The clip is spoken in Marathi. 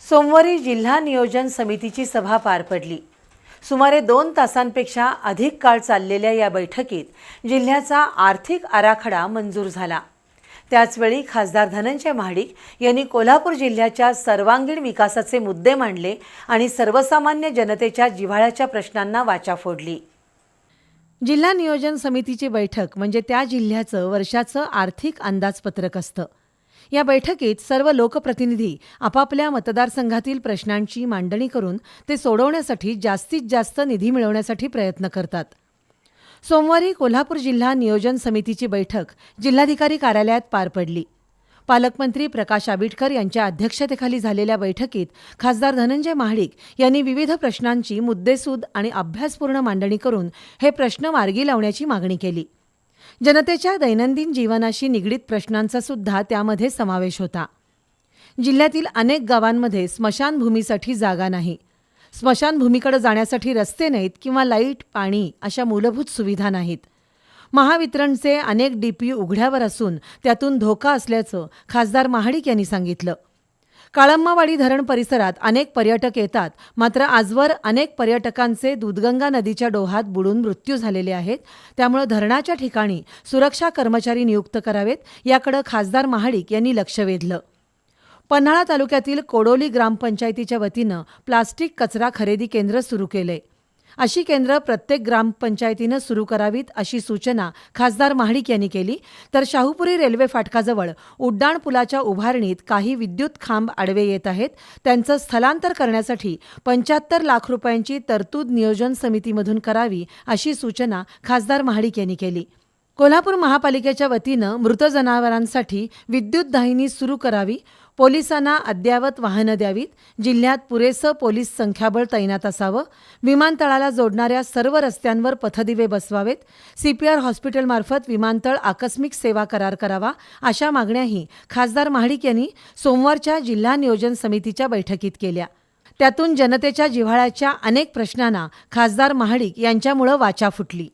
सोमवारी जिल्हा नियोजन समितीची सभा पार पडली। सुमारे 2 तासांपेक्षा अधिक काळ चाललेल्या या बैठकीत जिल्ह्याचा आर्थिक आराखडा मंजूर झाला। त्याचवेळी खासदार धनंजय महाडिक यांनी कोल्हापूर जिल्ह्याच्या सर्वांगीण विकासाचे मुद्दे मांडले आणि सर्वसामान्य जनतेच्या जिव्हाळ्याच्या प्रश्नांना वाचा फोडली। जिल्हा नियोजन समितीची बैठक म्हणजे त्या जिल्ह्याचं वर्षाचं आर्थिक अंदाजपत्रक असतं। या बैठकीत सर्व लोकप्रतिनिधी आपापल्या मतदारसंघातील प्रश्नांची मांडणी करून ते सोडवण्यासाठी जास्तीत जास्त निधी मिळवण्यासाठी प्रयत्न करतात। सोमवारी कोल्हापूर जिल्हा नियोजन समितीची बैठक जिल्हाधिकारी कार्यालयात पार पडली। पालकमंत्री प्रकाश आबिटकर यांच्या अध्यक्षतेखाली झालेल्या बैठकीत खासदार धनंजय महाडिक यांनी विविध प्रश्नांची मुद्देसूद आणि अभ्यासपूर्ण मांडणी करून हे प्रश्न मार्गी लावण्याची मागणी केली। जनतेच्या दैनंदिन जीवनाशी निगडीत प्रश्नांचा सुद्धा त्यामध्ये समावेश होता। जिल्ह्यातील अनेक गावांमध्ये स्मशानभूमीसाठी जागा नाही, स्मशानभूमीकडे जाण्यासाठी रस्ते नाहीत किंवा लाईट, पाणी अशा मूलभूत सुविधा नाहीत। महावितरणचे अनेक डीपी उघड्यावर असून त्यातून धोका असल्याचं खासदार महाडिक यांनी सांगितलं। काळम्मावाडी धरण परिसरात अनेक पर्यटक येतात, मात्र आजवर अनेक पर्यटकांचे दूधगंगा नदीच्या डोहात बुडून मृत्यू झालेले आहेत। त्यामुळे धरणाच्या ठिकाणी सुरक्षा कर्मचारी नियुक्त करावेत, याकडे खासदार महाडिक यांनी लक्ष वेधलं। पन्हाळा तालुक्यातील कोडोली ग्रामपंचायतीच्या वतीनं प्लास्टिक कचरा खरेदी केंद्र सुरू केले। अशी केंद्र प्रत्येक ग्रामपंचायतीनं सुरू करावीत अशी सूचना खासदार महाडिक यांनी केली। तर शाहूपुरी रेल्वे फाटकाजवळ उड्डाण पुलाच्या उभारणीत काही विद्युत खांब आडवे येत आहेत, त्यांचं स्थलांतर करण्यासाठी 75 लाख रुपयांची तरतूद नियोजन समितीमधून करावी अशी सूचना खासदार महाडिक यांनी केली। कोल्हापूर महापालिकेच्या वतीनं मृत जनावरांसाठी विद्युत दाहिनी सुरू करावी, पोलिसांना अद्ययावत वाहनं द्यावीत, जिल्ह्यात पुरेसं पोलीस संख्याबळ तैनात असावं, विमानतळाला जोडणाऱ्या सर्व रस्त्यांवर पथदिवे बसवावेत, CPR हॉस्पिटलमार्फत विमानतळ आकस्मिक सेवा करार करावा अशा मागण्याही खासदार महाडिक यांनी सोमवारच्या जिल्हा नियोजन समितीच्या बैठकीत केल्या। त्यातून जनतेच्या जिव्हाळ्याच्या अनेक प्रश्नांना खासदार महाडिक यांच्यामुळे वाचा फुटली।